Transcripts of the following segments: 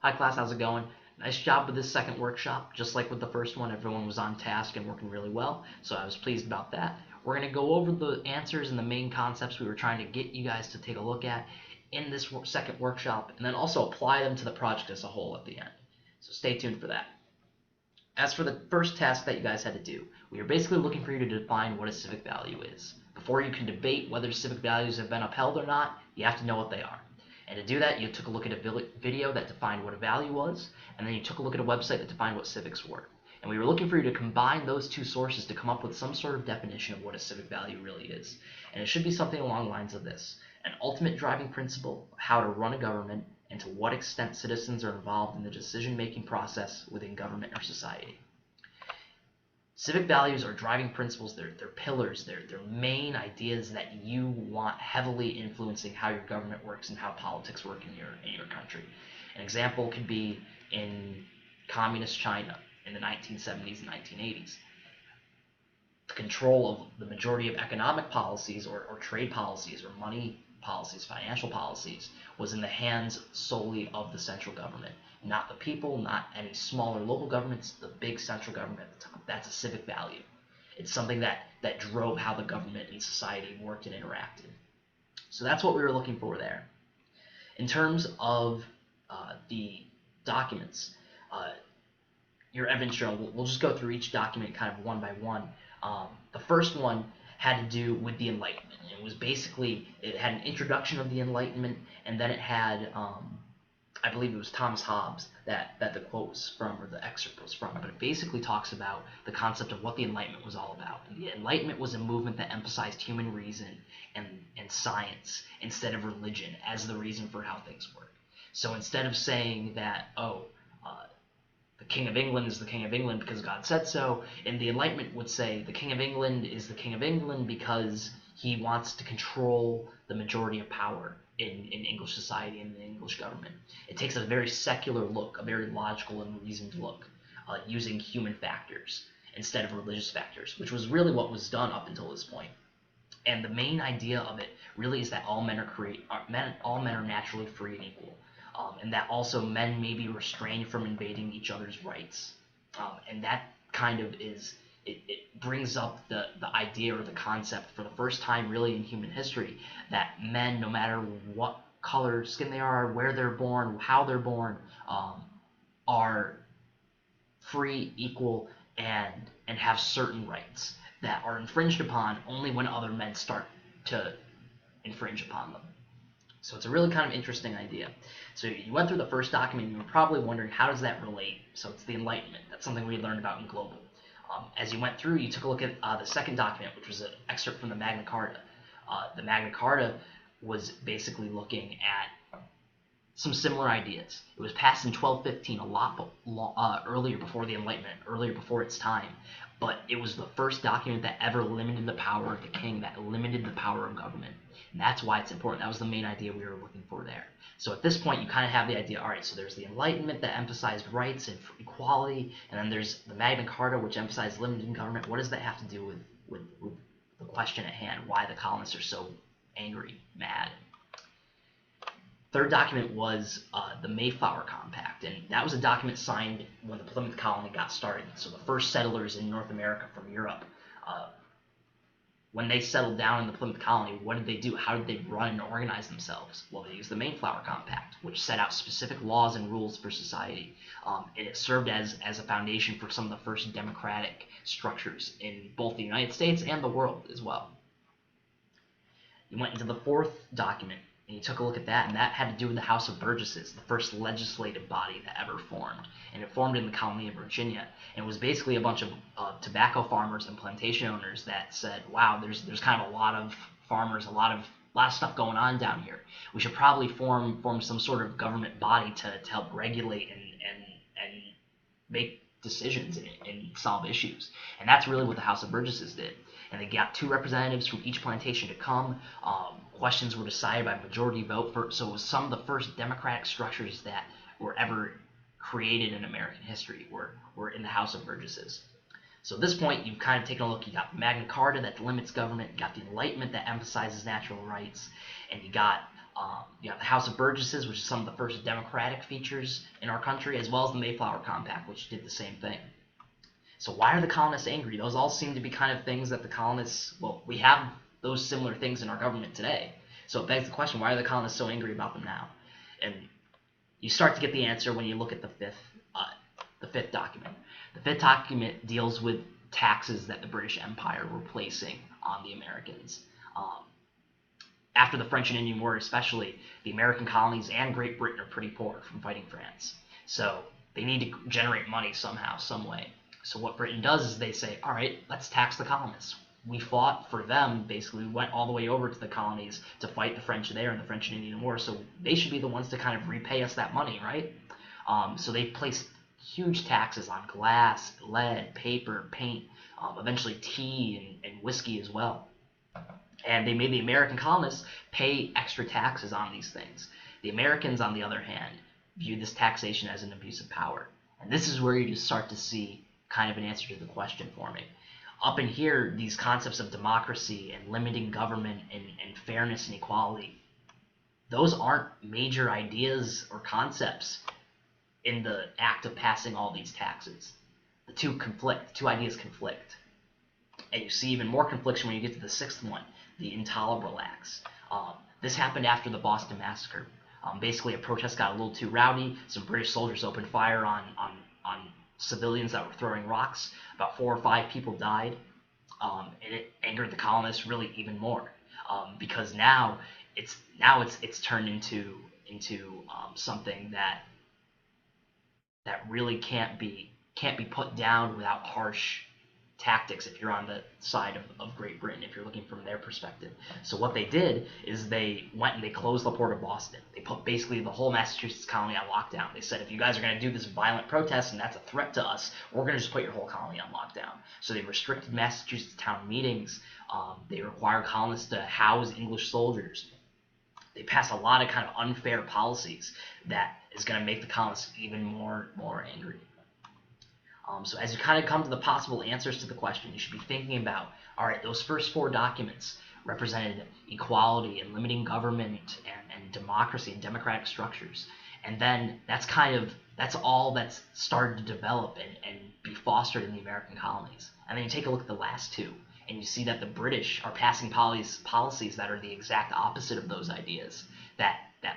Hi class, how's it going? Nice job with this second workshop. Just like with the first one, everyone was on task and working really well, so I was pleased about that. We're going to go over the answers and the main concepts we were trying to get you guys to take a look at in this second workshop, and then also apply them to the project as a whole at the end. So stay tuned for that. As for the first task that you guys had to do, we are basically looking for you to define what a civic value is. Before you can debate whether civic values have been upheld or not, you have to know what they are. And to do that, you took a look at a video that defined what a value was, and then you took a look at a website that defined what civics were. And we were looking for you to combine those two sources to come up with some sort of definition of what a civic value really is. And it should be something along the lines of this: an ultimate driving principle of how to run a government and to what extent citizens are involved in the decision-making process within government or society. Civic values are driving principles, they're pillars, they're main ideas that you want heavily influencing how your government works and how politics work in your country. An example could be in communist China in the 1970s and 1980s. The control of the majority of economic policies or trade policies or money policies, financial policies, was in the hands solely of the central government. Not the people, not any smaller local governments, the big central government at the top. That's a civic value. It's something that drove how the government and society worked and interacted. So that's what we were looking for there. In terms of the documents, your evidence journal, we'll just go through each document kind of one by one. The first one had to do with the Enlightenment. It was basically, it had an introduction of the Enlightenment, and then it had, I believe it was Thomas Hobbes that the quote was from, or the excerpt was from, but it basically talks about the concept of what the Enlightenment was all about. And the Enlightenment was a movement that emphasized human reason and science instead of religion as the reason for how things work. So instead of saying that, the King of England is the King of England because God said so, and the Enlightenment would say the King of England is the King of England because he wants to control the majority of power in English society and the English government. It takes a very secular look, a very logical and reasoned look, using human factors instead of religious factors, which was really what was done up until this point. And the main idea of it really is that all men are naturally free and equal. And that also men may be restrained from invading each other's rights. And that kind of is, it brings up the idea or the concept for the first time really in human history that men, no matter what color skin they are, where they're born, how they're born, are free, equal, and have certain rights that are infringed upon only when other men start to infringe upon them. So it's a really kind of interesting idea. So you went through the first document, and you were probably wondering, how does that relate? So it's the Enlightenment. That's something we learned about in Global. As you went through, you took a look at the second document, which was an excerpt from the Magna Carta. The Magna Carta was basically looking at some similar ideas. It was passed in 1215, a lot earlier before the Enlightenment, earlier before its time. But it was the first document that ever limited the power of the king, that limited the power of government. And that's why it's important. That was the main idea we were looking for there. So at this point, you kind of have the idea, all right, so there's the Enlightenment that emphasized rights and equality, and then there's the Magna Carta, which emphasized limited government. What does that have to do with the question at hand, why the colonists are so angry, mad? Third document was the Mayflower Compact, and that was a document signed when the Plymouth colony got started. So the first settlers in North America from Europe, when they settled down in the Plymouth colony, what did they do? How did they run and organize themselves? Well, they used the Mayflower Compact, which set out specific laws and rules for society. And it served as a foundation for some of the first democratic structures in both the United States and the world as well. You went into the fourth document, and you took a look at that, and that had to do with the House of Burgesses, the first legislative body that ever formed. And it formed in the colony of Virginia. And it was basically a bunch of tobacco farmers and plantation owners that said, wow, there's kind of a lot of farmers, a lot of stuff going on down here. We should probably form some sort of government body to help regulate and make decisions and solve issues. And that's really what the House of Burgesses did. And they got 2 representatives from each plantation to come. Questions were decided by majority vote. So it was some of the first democratic structures that were ever created in American history were in the House of Burgesses. So at this point, you've kind of taken a look. You got the Magna Carta that limits government. You got the Enlightenment that emphasizes natural rights. And you got You have the House of Burgesses, which is some of the first democratic features in our country, as well as the Mayflower Compact, which did the same thing. So why are the colonists angry? Those all seem to be kind of things that the colonists, well, we have those similar things in our government today. So it begs the question, why are the colonists so angry about them now? And you start to get the answer when you look at the fifth document. The fifth document deals with taxes that the British Empire were placing on the Americans. After the French and Indian War especially, the American colonies and Great Britain are pretty poor from fighting France. So they need to generate money somehow, some way. So what Britain does is they say, all right, let's tax the colonists. We fought for them, basically. We went all the way over to the colonies to fight the French there in the French and Indian War, so they should be the ones to kind of repay us that money, right? So they placed huge taxes on glass, lead, paper, paint, eventually tea and whiskey as well. And they made the American colonists pay extra taxes on these things. The Americans, on the other hand, viewed this taxation as an abuse of power. And this is where you just start to see kind of an answer to the question forming. Up in here, these concepts of democracy and limiting government and fairness and equality, those aren't major ideas or concepts in the act of passing all these taxes. The two ideas conflict. And you see even more confliction when you get to the sixth one, the Intolerable Acts. This happened after the Boston Massacre. Basically, a protest got a little too rowdy. Some British soldiers opened fire on civilians that were throwing rocks. About 4 or 5 people died, and it angered the colonists really even more, because now it's turned into something that really can't be put down without harsh tactics if you're on the side of Great Britain, if you're looking from their perspective. So what they did is they went and they closed the port of Boston. They put basically the whole Massachusetts colony on lockdown. They said, if you guys are going to do this violent protest and that's a threat to us, we're going to just put your whole colony on lockdown. So they restricted Massachusetts town meetings. They required colonists to house English soldiers. They passed a lot of kind of unfair policies that is going to make the colonists even more angry. So as you kind of come to the possible answers to the question, you should be thinking about, all right, those first 4 documents represented equality and limiting government and democracy and democratic structures. And then that's all that's started to develop and be fostered in the American colonies. And then you take a look at the last 2, and you see that the British are passing policies that are the exact opposite of those ideas, that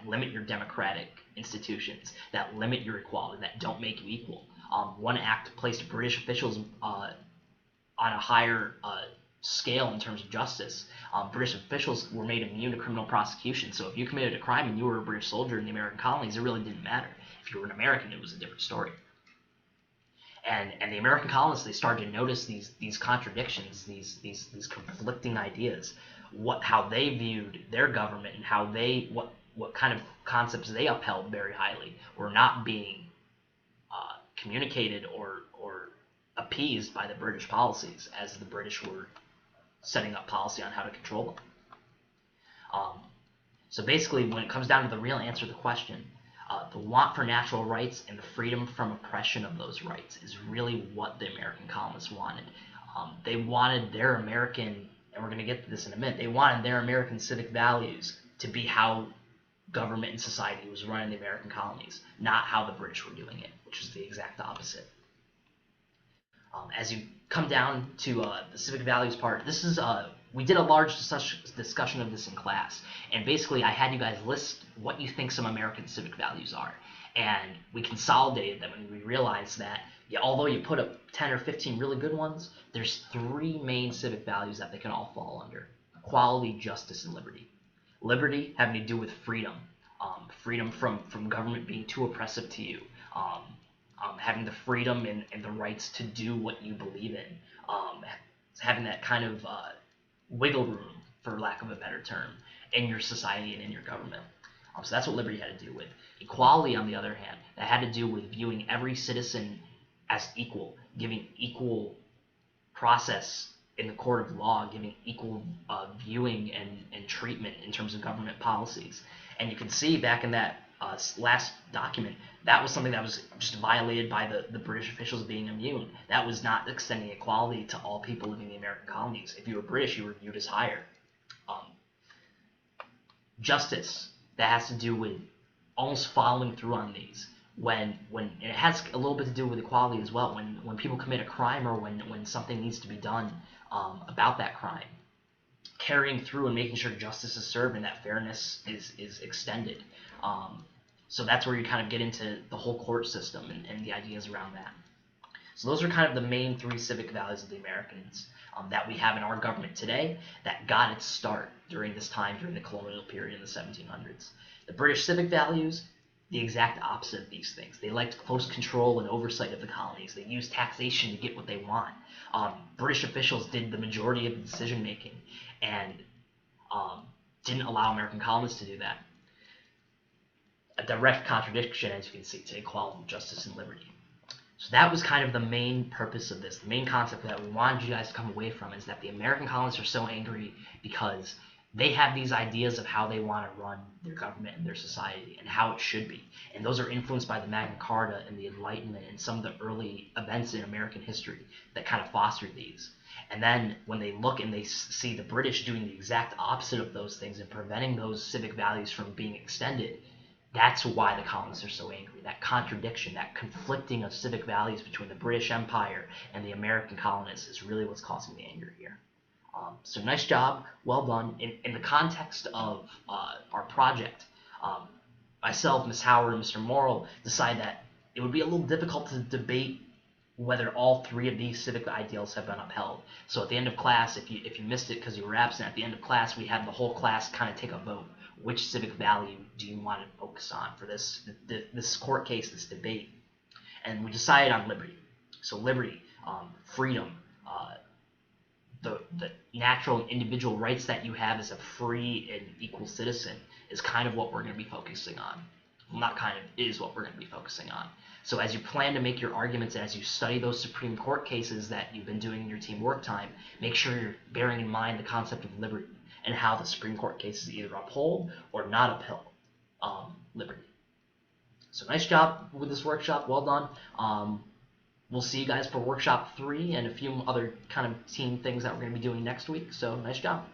limit your democratic institutions, that limit your equality, that don't make you equal. One act placed British officials on a higher scale in terms of justice. British officials were made immune to criminal prosecution. So if you committed a crime and you were a British soldier in the American colonies, it really didn't matter. If you were an American, it was a different story. And the American colonists, they started to notice these contradictions, these conflicting ideas, how they viewed their government and how what kind of concepts they upheld very highly were not being communicated or appeased by the British policies, as the British were setting up policy on how to control them. So basically, when it comes down to the real answer to the question, the want for natural rights and the freedom from oppression of those rights is really what the American colonists wanted. They wanted their American, and we're going to get to this in a minute, they wanted their American civic values to be how government and society was run in the American colonies, not how the British were doing it, which is the exact opposite. As you come down to the civic values part, this is we did a large discussion of this in class, and basically I had you guys list what you think some American civic values are, and we consolidated them, and we realized that although you put up 10 or 15 really good ones, there's 3 main civic values that they can all fall under: equality, justice, and liberty. Liberty having to do with freedom, freedom from government being too oppressive to you, having the freedom and the rights to do what you believe in, having that kind of wiggle room, for lack of a better term, in your society and in your government. So that's what liberty had to do with. Equality, on the other hand, that had to do with viewing every citizen as equal, giving equal process in the court of law, giving equal viewing and treatment in terms of government policies. And you can see back in that last document, that was something that was just violated by the British officials being immune. That was not extending equality to all people living in the American colonies. If you were British, you were viewed as higher. Justice. that has to do with almost following through on these. When and it has a little bit to do with equality as well. When people commit a crime, or when something needs to be done about that crime, carrying through and making sure justice is served and that fairness is extended. So that's where you kind of get into the whole court system and the ideas around that. So those are kind of the main three civic values of the Americans that we have in our government today that got its start during this time, during the colonial period in the 1700s. The British civic values, the exact opposite of these things. They liked close control and oversight of the colonies. They used taxation to get what they want. British officials did the majority of the decision making and didn't allow American colonists to do that. A direct contradiction, as you can see, to equality, justice, and liberty. So that was kind of the main purpose of this. The main concept that we wanted you guys to come away from is that the American colonists are so angry because they have these ideas of how they want to run their government and their society and how it should be. And those are influenced by the Magna Carta and the Enlightenment and some of the early events in American history that kind of fostered these. And then when they look and they see the British doing the exact opposite of those things and preventing those civic values from being extended, that's why the colonists are so angry. That contradiction, that conflicting of civic values between the British Empire and the American colonists is really what's causing the anger here. So nice job, well done. In the context of our project, myself, Ms. Howard, and Mr. Morrill decided that it would be a little difficult to debate whether all three of these civic ideals have been upheld. So at the end of class, if you missed it because you were absent, at the end of class we had the whole class kind of take a vote. Which civic value do you want to focus on for this court case, this debate? And we decided on liberty. So liberty, freedom, the natural and individual rights that you have as a free and equal citizen is kind of what we're going to be focusing on. Well, not kind of, is what we're going to be focusing on. So as you plan to make your arguments and as you study those Supreme Court cases that you've been doing in your team work time, make sure you're bearing in mind the concept of liberty and how the Supreme Court cases either uphold or not uphold liberty. So nice job with this workshop. Well done. We'll see you guys for workshop 3 and a few other kind of team things that we're going to be doing next week. So nice job.